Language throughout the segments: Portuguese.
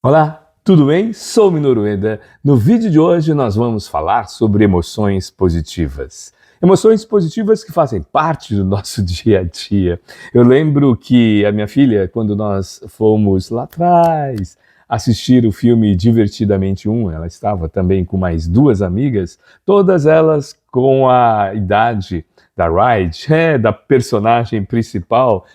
Olá, tudo bem? Sou o Minoru Ueda. No vídeo de hoje nós vamos falar sobre emoções positivas. Emoções positivas que fazem parte do nosso dia a dia. Eu lembro que a minha filha, quando nós fomos lá atrás assistir o filme Divertidamente 1, ela estava também com mais duas amigas, todas elas com a idade da Ride, da personagem principal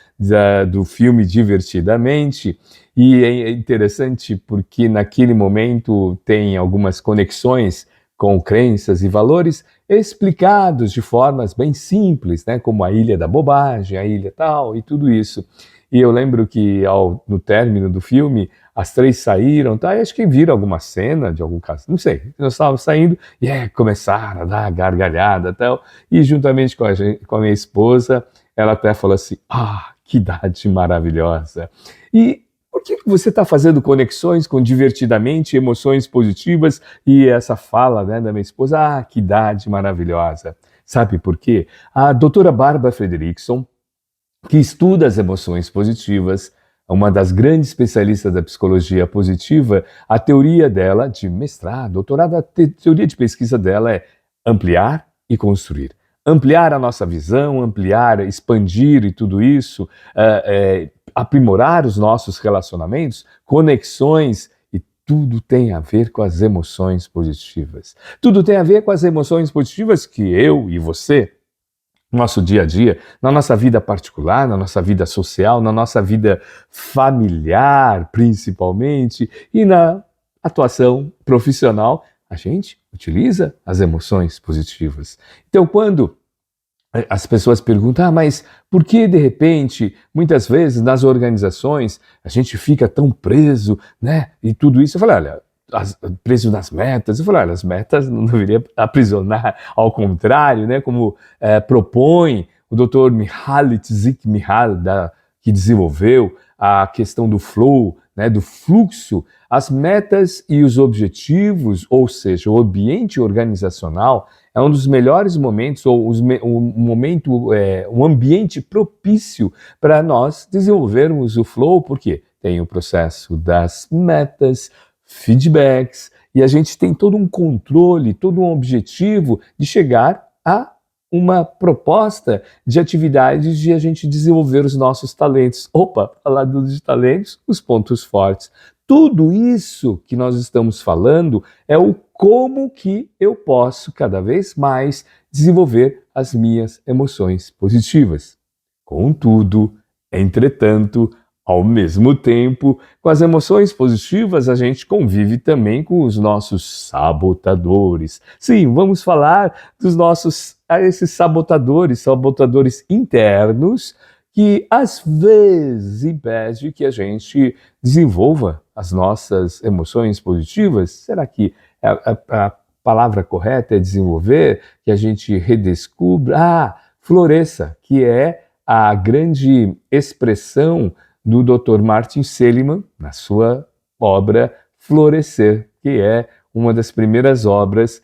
do filme Divertidamente. E é interessante porque naquele momento tem algumas conexões com crenças e valores explicados de formas bem simples, né? Como a ilha da bobagem, a ilha tal e tudo isso. E eu lembro que no término do filme, as três saíram, tá? E acho que viram alguma cena de algum caso, não sei. Nós estávamos saindo e começaram a dar gargalhada e tal. E juntamente com a minha esposa, ela até falou assim, que idade maravilhosa. E por que você está fazendo conexões com divertidamente, emoções positivas e essa fala, né, da minha esposa? Que idade maravilhosa. Sabe por quê? A doutora Barbara Fredrickson, que estuda as emoções positivas, uma das grandes especialistas da psicologia positiva, a teoria dela de mestrado, doutorado, a teoria de pesquisa dela é ampliar e construir. Ampliar a nossa visão, ampliar, expandir e tudo isso, aprimorar os nossos relacionamentos, conexões, e tudo tem a ver com as emoções positivas. Tudo tem a ver com as emoções positivas que eu e você, no nosso dia a dia, na nossa vida particular, na nossa vida social, na nossa vida familiar, principalmente, e na atuação profissional, a gente utiliza as emoções positivas. Então, quando as pessoas perguntam, mas por que de repente, muitas vezes nas organizações, a gente fica tão preso, né? E tudo isso, eu falei, olha, preso nas metas. Eu falei, olha, as metas não deveria aprisionar, ao contrário, né? Como propõe o Dr. Mihaly Csikszentmihalyi, que desenvolveu a questão do flow, né, do fluxo, as metas e os objetivos, ou seja, o ambiente organizacional, é um dos melhores momentos, ou um ambiente propício para nós desenvolvermos o flow, porque tem o processo das metas, feedbacks, e a gente tem todo um controle, todo um objetivo de chegar a uma proposta de atividades de a gente desenvolver os nossos talentos. Falar de talentos, os pontos fortes. Tudo isso que nós estamos falando é o como que eu posso cada vez mais desenvolver as minhas emoções positivas. Contudo, entretanto, ao mesmo tempo, com as emoções positivas, a gente convive também com os nossos sabotadores. Sim, vamos falar dos esses sabotadores internos, que às vezes impede que a gente desenvolva as nossas emoções positivas. Será que a palavra correta é desenvolver? Que a gente redescubra? Floresça, que é a grande expressão do Dr. Martin Seligman, na sua obra Florescer, que é uma das primeiras obras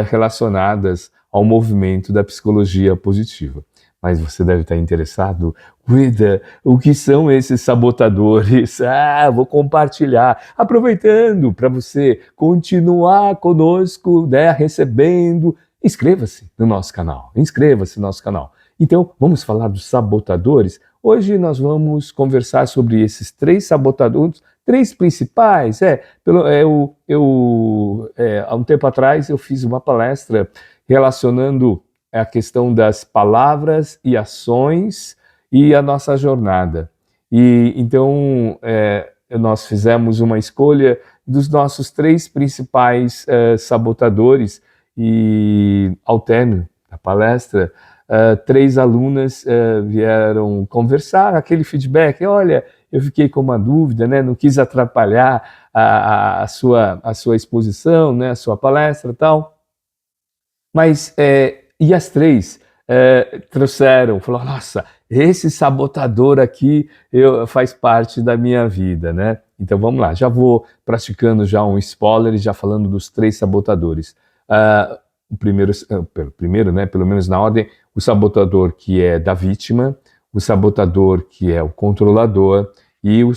relacionadas ao movimento da psicologia positiva. Mas você deve estar interessado, Ueda, o que são esses sabotadores? Vou compartilhar, aproveitando para você continuar conosco, né, recebendo. Inscreva-se no nosso canal, Então, vamos falar dos sabotadores. Hoje nós vamos conversar sobre esses três sabotadores, três principais. Há um tempo atrás eu fiz uma palestra relacionando a questão das palavras e ações e a nossa jornada. E então nós fizemos uma escolha dos nossos três principais sabotadores, e ao término da palestra, três alunas vieram conversar, aquele feedback, olha, eu fiquei com uma dúvida, né? Não quis atrapalhar a sua exposição, né? A sua palestra e tal. Mas, e as três falaram, nossa, esse sabotador aqui faz parte da minha vida, né? Então vamos lá, já vou praticando já um spoiler e já falando dos três sabotadores. O primeiro, né, pelo menos na ordem, o sabotador que é da vítima, o sabotador que é o controlador e o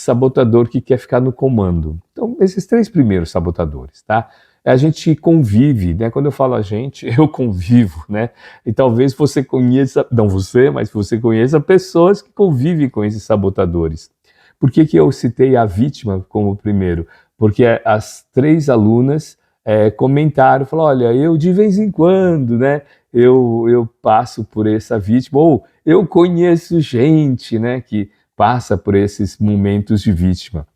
sabotador que quer ficar no comando. Então, esses 3 primeiros sabotadores, tá? A gente convive, né? Quando eu falo a gente, eu convivo, né? E talvez você conheça, não você, mas você conheça pessoas que convivem com esses sabotadores. Por que eu citei a vítima como primeiro? Porque as 3 alunas comentaram, falaram, olha, eu de vez em quando, né? Eu passo por essa vítima, ou eu conheço gente, né, que passa por esses momentos de vítima.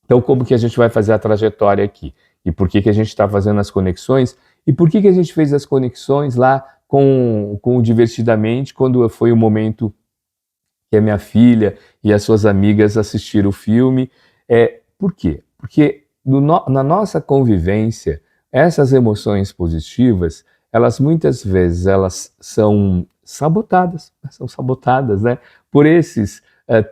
Então, como que a gente vai fazer a trajetória aqui? E por que a gente está fazendo as conexões? E por que a gente fez as conexões lá com o Divertidamente, quando foi o momento que a minha filha e as suas amigas assistiram o filme? Por quê? Porque na nossa convivência, essas emoções positivas, elas muitas vezes elas são sabotadas, né, por esses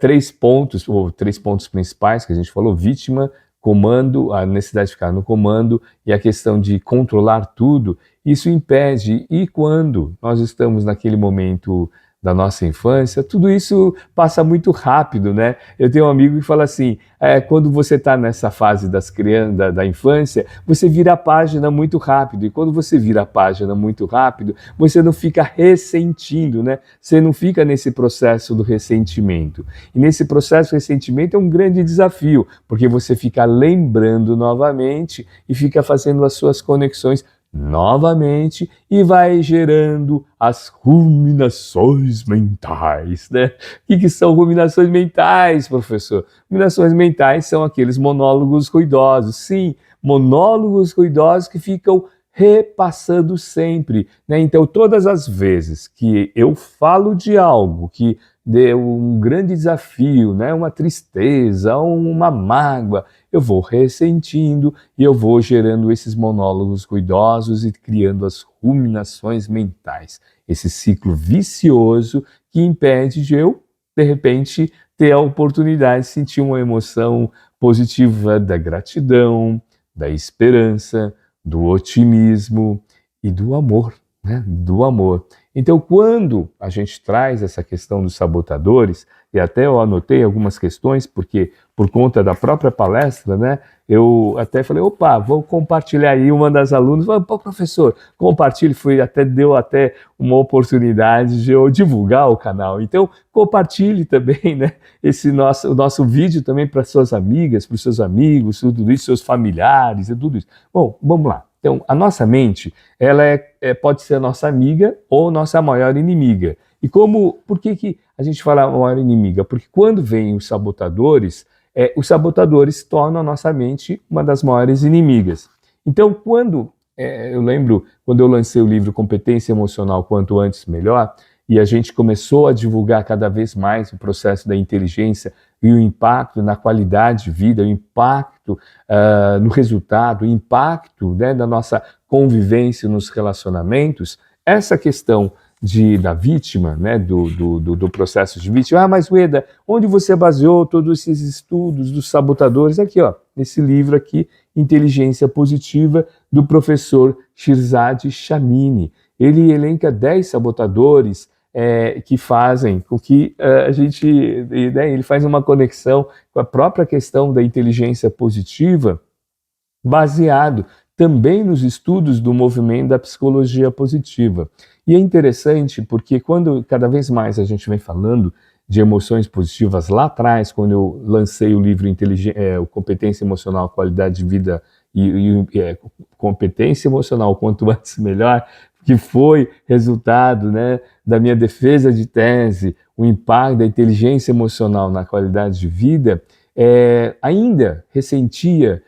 3 pontos, ou 3 pontos principais que a gente falou: vítima, comando, a necessidade de ficar no comando e a questão de controlar tudo. Isso impede, e quando nós estamos naquele momento da nossa infância, tudo isso passa muito rápido, né? Eu tenho um amigo que fala assim, quando você está nessa fase das crianças, da infância, você vira a página muito rápido, e quando você vira a página muito rápido, você não fica ressentindo, né? Você não fica nesse processo do ressentimento. E nesse processo do ressentimento é um grande desafio, porque você fica lembrando novamente e fica fazendo as suas conexões novamente e vai gerando as ruminações mentais, né? O que são ruminações mentais, professor? Ruminações mentais são aqueles monólogos ruidosos. Sim, monólogos ruidosos que ficam repassando sempre, né? Então, todas as vezes que eu falo de algo que deu um grande desafio, né? Uma tristeza, uma mágoa, eu vou ressentindo e eu vou gerando esses monólogos ruidosos e criando as ruminações mentais. Esse ciclo vicioso que impede de eu, de repente, ter a oportunidade de sentir uma emoção positiva da gratidão, da esperança, do otimismo e do amor, né? Do amor. Então, quando a gente traz essa questão dos sabotadores, e até eu anotei algumas questões, porque por conta da própria palestra, né, eu até falei, opa, vou compartilhar aí. Uma das alunas falou, pô, professor, compartilhe, deu até uma oportunidade de eu divulgar o canal. Então, compartilhe também, né, o nosso vídeo também para suas amigas, para os seus amigos, tudo isso, seus familiares e tudo isso. Bom, vamos lá. Então, a nossa mente, ela pode ser a nossa amiga ou nossa maior inimiga. E por que a gente fala maior inimiga? Porque quando vêm os sabotadores tornam a nossa mente uma das maiores inimigas. Então, eu lembro, quando eu lancei o livro Competência Emocional Quanto Antes Melhor, e a gente começou a divulgar cada vez mais o processo da inteligência e o impacto na qualidade de vida, o impacto no resultado, o impacto, né, da nossa convivência nos relacionamentos, essa questão da vítima, né, do processo de vítima. Mas Ueda, onde você baseou todos esses estudos dos sabotadores? Aqui, ó, nesse livro aqui, Inteligência Positiva, do professor Shirzad Chamine. Ele elenca 10 sabotadores que fazem com que a gente, né, ele faz uma conexão com a própria questão da inteligência positiva, baseado também nos estudos do movimento da psicologia positiva. E é interessante porque quando cada vez mais a gente vem falando de emoções positivas, lá atrás, quando eu lancei o livro Competência Emocional, Qualidade de Vida e Competência Emocional Quanto Antes Melhor, que foi resultado, né, da minha defesa de tese, o impacto da inteligência emocional na qualidade de vida, ainda ressentia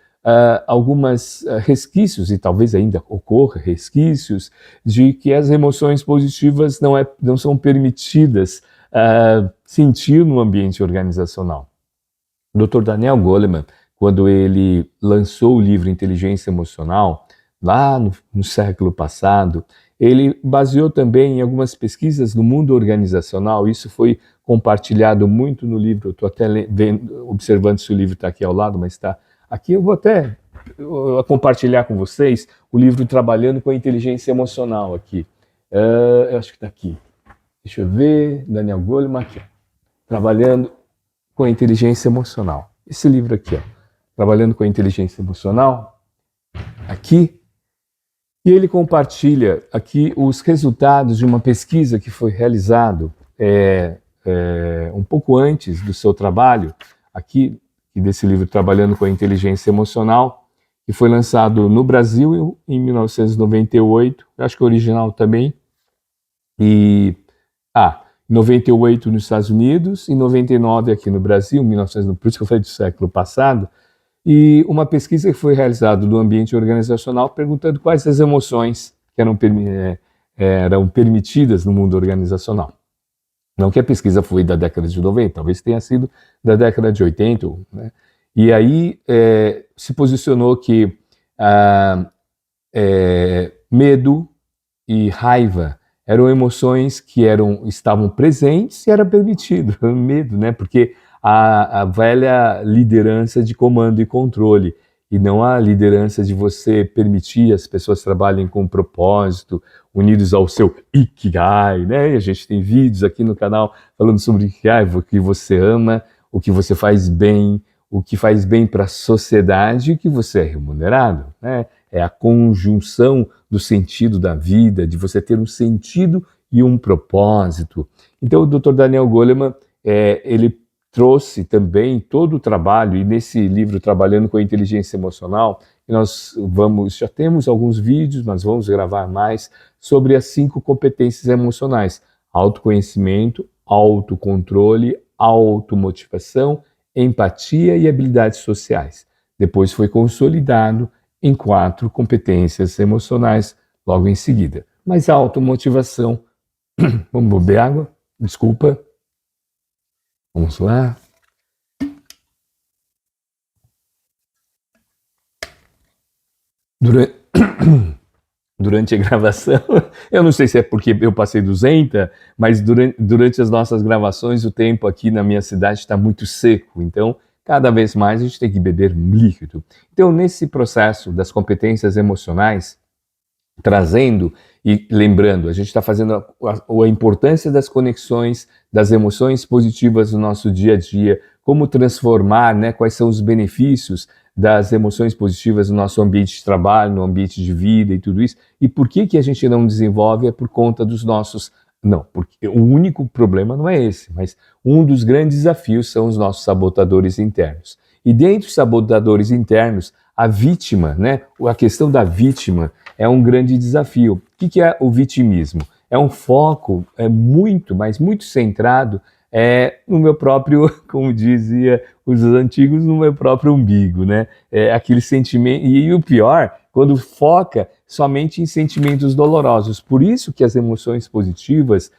algumas resquícios, e talvez ainda ocorra resquícios, de que as emoções positivas não são permitidas sentir no ambiente organizacional. O Dr. Daniel Goleman, quando ele lançou o livro Inteligência Emocional, lá no século passado, ele baseou também em algumas pesquisas no mundo organizacional. Isso foi compartilhado muito no livro. Eu estou até observando se o livro está aqui ao lado, mas está aqui. Eu vou até compartilhar com vocês o livro Trabalhando com a Inteligência Emocional aqui. Eu acho que está aqui. Deixa eu ver. Daniel Goleman aqui. Trabalhando com a Inteligência Emocional. esse livro aqui, ó, Trabalhando com a Inteligência Emocional, aqui, e ele compartilha aqui os resultados de uma pesquisa que foi realizado um pouco antes do seu trabalho, aqui, desse livro Trabalhando com a Inteligência Emocional, que foi lançado no Brasil em 1998, acho que o original também, e 98 nos Estados Unidos e 99 aqui no Brasil, 1900, por isso que eu falei do século passado, e uma pesquisa que foi realizada no ambiente organizacional perguntando quais as emoções que eram permitidas no mundo organizacional. Não que a pesquisa foi da década de 90, talvez tenha sido da década de 80, né? E aí se posicionou que medo e raiva eram emoções que estavam presentes e era permitido. Medo, né? Porque a velha liderança de comando e controle, e não a liderança de você permitir as pessoas trabalhem com propósito, unidos ao seu Ikigai, né? E a gente tem vídeos aqui no canal falando sobre Ikigai, o que você ama, o que você faz bem, o que faz bem para a sociedade e o que você é remunerado, né? É a conjunção do sentido da vida, de você ter um sentido e um propósito. Então o Dr. Daniel Goleman, ele trouxe também todo o trabalho, e nesse livro Trabalhando com a Inteligência Emocional, já temos alguns vídeos, mas vamos gravar mais, sobre as 5 competências emocionais: autoconhecimento, autocontrole, automotivação, empatia e habilidades sociais. Depois foi consolidado em 4 competências emocionais logo em seguida. Mas a automotivação, vamos beber água? Desculpa. Vamos lá. Durante a gravação, eu não sei se é porque eu passei 200, mas durante as nossas gravações o tempo aqui na minha cidade está muito seco, então cada vez mais a gente tem que beber líquido. Então, nesse processo das competências emocionais, trazendo e lembrando, a gente está fazendo a importância das conexões, das emoções positivas no nosso dia a dia, como transformar, né, quais são os benefícios das emoções positivas no nosso ambiente de trabalho, no ambiente de vida e tudo isso. E por que a gente não desenvolve? É por conta dos nossos... Não, porque o único problema não é esse, mas um dos grandes desafios são os nossos sabotadores internos. E dentre os sabotadores internos, a vítima, né? A questão da vítima é um grande desafio. O que é o vitimismo? É um foco muito, mas muito centrado no meu próprio, como dizia os antigos, no meu próprio umbigo, né? Aquele sentimento, e o pior, quando foca somente em sentimentos dolorosos. Por isso que as emoções positivas,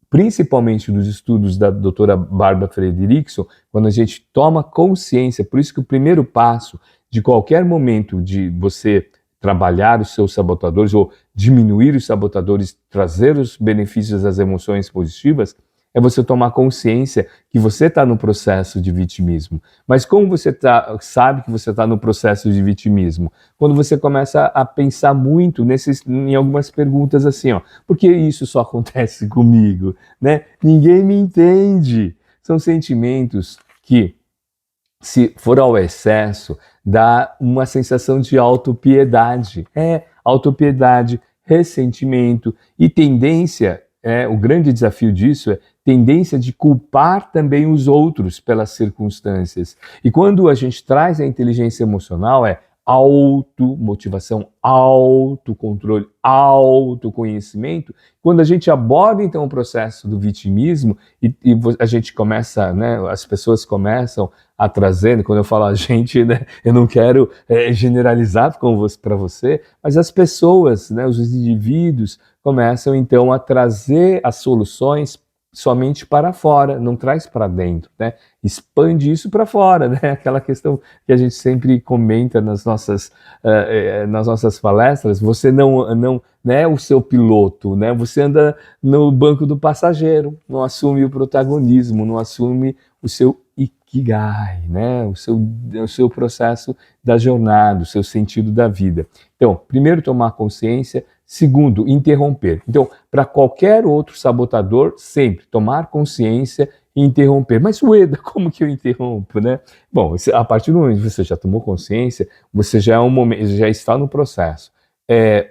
principalmente nos estudos da doutora Barbara Fredrickson, quando a gente toma consciência, por isso que o primeiro passo de qualquer momento de você trabalhar os seus sabotadores ou diminuir os sabotadores, trazer os benefícios das emoções positivas, é você tomar consciência que você está no processo de vitimismo. Mas como você sabe que você está no processo de vitimismo? Quando você começa a pensar muito em algumas perguntas assim, ó, por que isso só acontece comigo? Né? Ninguém me entende. São sentimentos que, se for ao excesso, dá uma sensação de autopiedade. Autopiedade, ressentimento e tendência, o grande desafio disso é tendência de culpar também os outros pelas circunstâncias. E quando a gente traz a inteligência emocional, automotivação, autocontrole, autoconhecimento. Quando a gente aborda então o processo do vitimismo e a gente começa, né, as pessoas começam a trazer, quando eu falo a gente, né, eu não quero generalizar para você, mas as pessoas, né, os indivíduos começam então a trazer as soluções somente para fora, não traz para dentro, né? Expande isso para fora, né? Aquela questão que a gente sempre comenta nas nossas palestras, você não é o seu piloto, né? Você anda no banco do passageiro, não assume o protagonismo, não assume o seu Ikigai, né? O seu processo da jornada, o seu sentido da vida. Então, primeiro, tomar consciência. Segundo, interromper. Então, para qualquer outro sabotador, sempre tomar consciência e interromper. Mas, Ueda, como que eu interrompo, né? Bom, a partir do momento que você já tomou consciência, você já está no processo.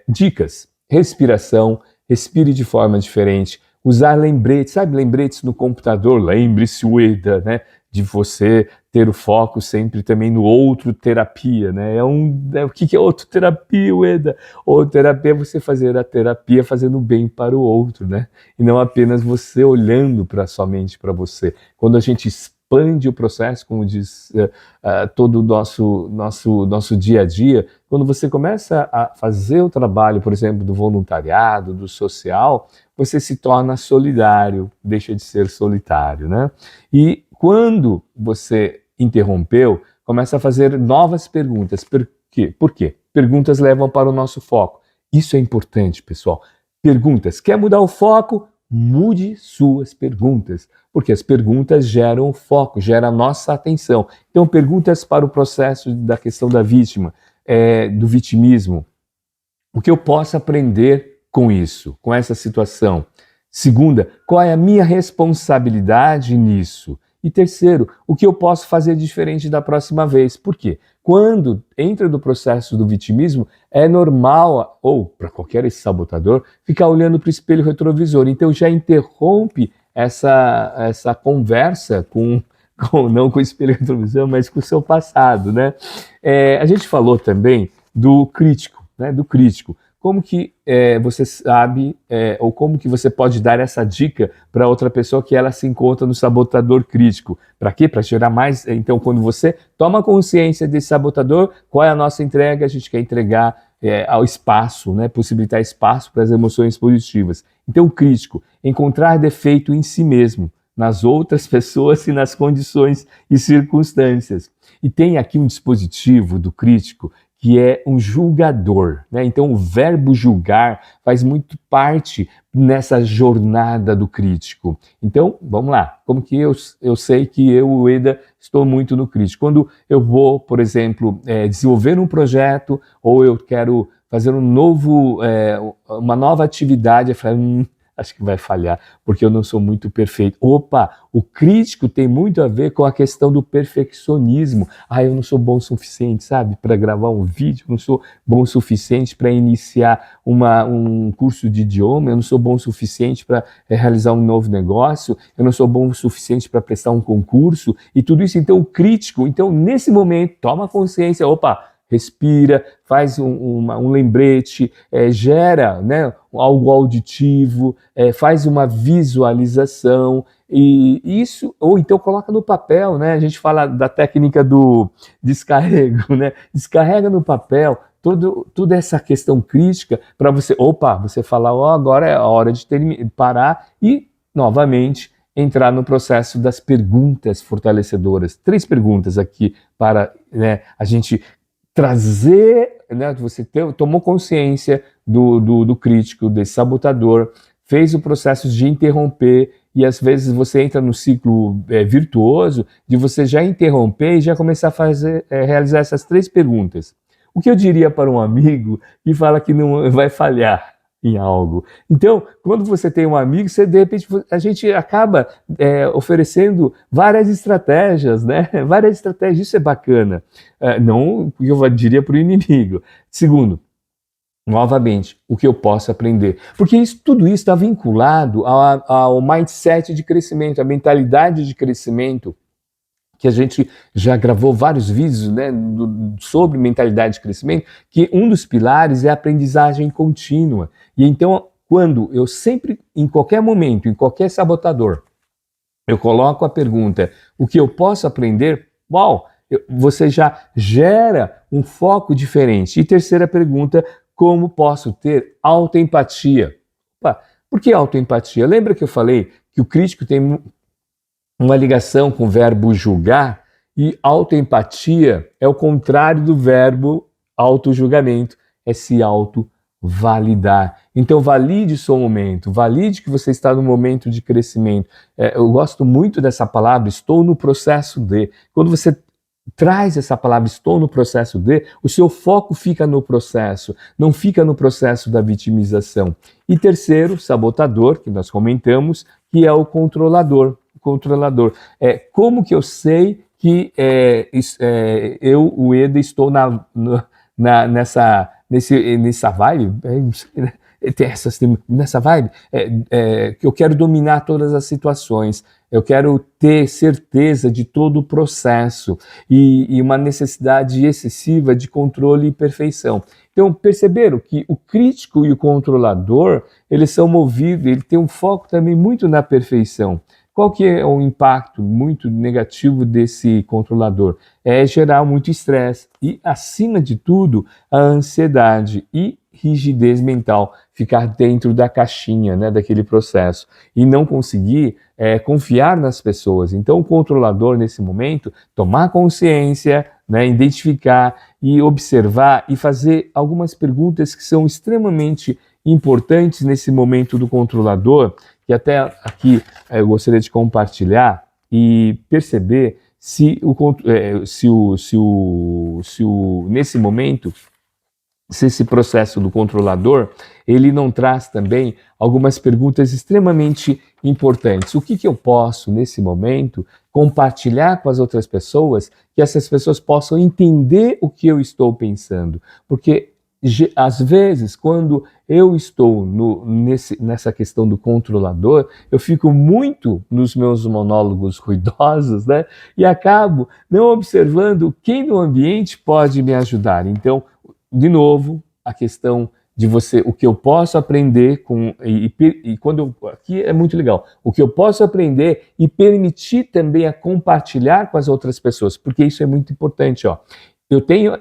Dicas: respiração, respire de forma diferente, usar lembretes, sabe, lembretes no computador, lembre-se, Ueda, né? De você ter o foco sempre também no outro terapia, né? O que é outro terapia, Ueda? Outra terapia é você fazer a terapia fazendo bem para o outro, né? E não apenas você olhando somente para você. Quando a gente expande o processo, como diz todo o nosso dia a dia, quando você começa a fazer o trabalho, por exemplo, do voluntariado, do social, você se torna solidário, deixa de ser solitário, né? E quando você interrompeu, começa a fazer novas perguntas. Por quê? Por quê? Perguntas levam para o nosso foco. Isso é importante, pessoal. Perguntas. Quer mudar o foco? Mude suas perguntas, porque as perguntas geram foco, geram a nossa atenção. Então, perguntas para o processo da questão da vítima, do vitimismo. O que eu posso aprender com isso, com essa situação? Segunda, qual é a minha responsabilidade nisso? E terceiro, o que eu posso fazer diferente da próxima vez? Por quê? Quando entra no processo do vitimismo, é normal, ou para qualquer sabotador, ficar olhando para o espelho retrovisor. Então já interrompe essa conversa não com o espelho retrovisor, mas com o seu passado, né? A gente falou também do crítico, né? Do crítico. Como que você sabe, ou como que você pode dar essa dica para outra pessoa que ela se encontra no sabotador crítico? Para quê? Para gerar mais. Então, quando você toma consciência desse sabotador, qual é a nossa entrega? A gente quer entregar ao espaço, né? Possibilitar espaço para as emoções positivas. Então, o crítico, encontrar defeito em si mesmo, nas outras pessoas e nas condições e circunstâncias. E tem aqui um dispositivo do crítico que é um julgador, né? Então o verbo julgar faz muito parte nessa jornada do crítico. Então, vamos lá, como que eu sei que eu, Ueda, estou muito no crítico? Quando eu vou, por exemplo, desenvolver um projeto, ou eu quero fazer uma nova atividade, eu falo, acho que vai falhar, porque eu não sou muito perfeito. Opa, o crítico tem muito a ver com a questão do perfeccionismo. Eu não sou bom o suficiente, sabe, para gravar um vídeo, eu não sou bom o suficiente para iniciar um curso de idioma, eu não sou bom o suficiente para realizar um novo negócio, eu não sou bom o suficiente para prestar um concurso, e tudo isso. Então, o crítico, nesse momento, toma consciência, opa, respira, faz um lembrete, gera, né, algo auditivo, faz uma visualização, e isso, ou então coloca no papel, né? A gente fala da técnica do descarrego, né? Descarrega no papel toda essa questão crítica para você falar, agora é a hora de parar e, novamente, entrar no processo das perguntas fortalecedoras. 3 perguntas aqui para, né, a gente trazer, né, você tomou consciência do crítico, desse sabotador, fez o processo de interromper, e às vezes você entra no ciclo virtuoso de você já interromper e já começar a realizar essas 3 perguntas. O que eu diria para um amigo que fala que não vai falhar em algo? Então, quando você tem um amigo, de repente a gente acaba oferecendo várias estratégias, né? Várias estratégias, isso é bacana. Não o que eu diria para o inimigo. Segundo, novamente, o que eu posso aprender? Porque tudo isso está vinculado ao mindset de crescimento, à mentalidade de crescimento, que a gente já gravou vários vídeos, né, sobre mentalidade de crescimento, que um dos pilares é a aprendizagem contínua. E então, quando eu sempre, em qualquer momento, em qualquer sabotador, eu coloco a pergunta, o que eu posso aprender? Você já gera um foco diferente. E terceira pergunta, como posso ter autoempatia? Por que autoempatia? Lembra que eu falei que o crítico tem uma ligação com o verbo julgar, e autoempatia é o contrário do verbo autojulgamento, é se autovalidar. Então valide o seu momento, valide que você está no momento de crescimento. Eu gosto muito dessa palavra, estou no processo de. Quando você traz essa palavra, estou no processo de, o seu foco fica no processo, não fica no processo da vitimização. E terceiro, sabotador, que nós comentamos, que é o controlador. O controlador. Como que eu sei que eu, o Eda, estou nessa vibe? Nessa vibe, que eu quero dominar todas as situações, eu quero ter certeza de todo o processo e uma necessidade excessiva de controle e perfeição. Então, perceberam que o crítico e o controlador, eles são movidos, ele tem um foco também muito na perfeição. Qual que é o impacto muito negativo desse controlador? É gerar muito estresse e, acima de tudo, a ansiedade e rigidez mental, ficar dentro da caixinha, né, daquele processo e não conseguir confiar nas pessoas. Então, o controlador, nesse momento, tomar consciência, né, identificar e observar e fazer algumas perguntas que são extremamente importantes nesse momento do controlador, que até aqui eu gostaria de compartilhar e perceber nesse momento, se esse processo do controlador, ele não traz também algumas perguntas extremamente importantes. O que eu posso, nesse momento, compartilhar com as outras pessoas, que essas pessoas possam entender o que eu estou pensando? Porque, às vezes, quando eu estou nessa questão do controlador, eu fico muito nos meus monólogos ruidosos, né? E acabo não observando quem no ambiente pode me ajudar. Então, de novo, a questão de o que eu posso aprender aqui é muito legal, o que eu posso aprender e permitir também a compartilhar com as outras pessoas, porque isso é muito importante, ó.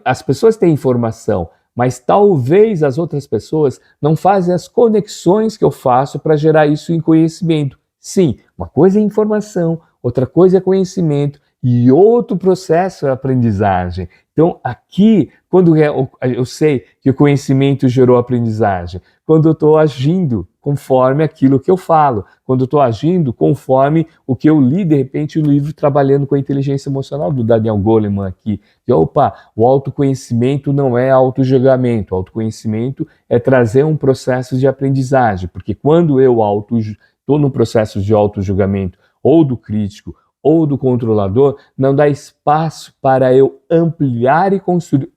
As pessoas têm informação, mas talvez as outras pessoas não fazem as conexões que eu faço para gerar isso em conhecimento. Sim, uma coisa é informação, outra coisa é conhecimento, e outro processo é a aprendizagem. Então, aqui, quando eu sei que o conhecimento gerou aprendizagem, quando eu estou agindo conforme aquilo que eu falo, quando eu estou agindo conforme o que eu li, de repente, no livro Trabalhando com a Inteligência Emocional, do Daniel Goleman aqui, que, o autoconhecimento não é autojulgamento, o autoconhecimento é trazer um processo de aprendizagem, porque quando eu estou no processo de autojulgamento, ou do crítico, ou do controlador, não dá espaço para eu ampliar e construir.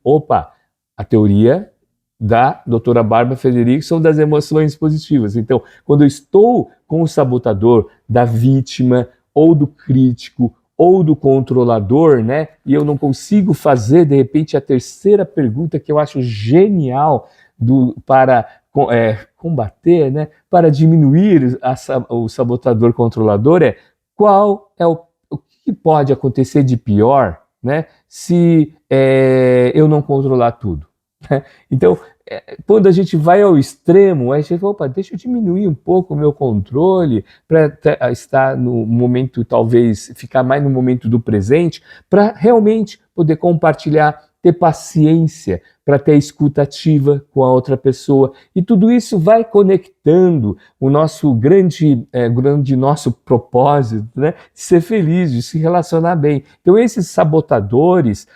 A teoria da doutora Bárbara Frederickson das emoções positivas. Então, quando eu estou com o sabotador da vítima, ou do crítico, ou do controlador, né? E eu não consigo fazer, de repente, a terceira pergunta que eu acho genial para combater, né? Para diminuir o sabotador controlador qual é o que pode acontecer de pior, né, se eu não controlar tudo. Né? Então, quando a gente vai ao extremo, a gente fala, deixa eu diminuir um pouco o meu controle para estar no momento, talvez ficar mais no momento do presente, para realmente poder compartilhar, ter paciência, para ter escuta ativa com a outra pessoa. E tudo isso vai conectando o nosso grande nosso propósito, né? De ser feliz, de se relacionar bem. Então, esses sabotadores,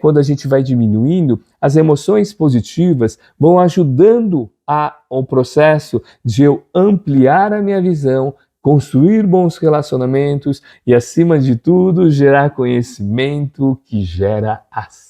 quando a gente vai diminuindo, as emoções positivas vão ajudando ao processo de eu ampliar a minha visão, construir bons relacionamentos e, acima de tudo, gerar conhecimento que gera ação.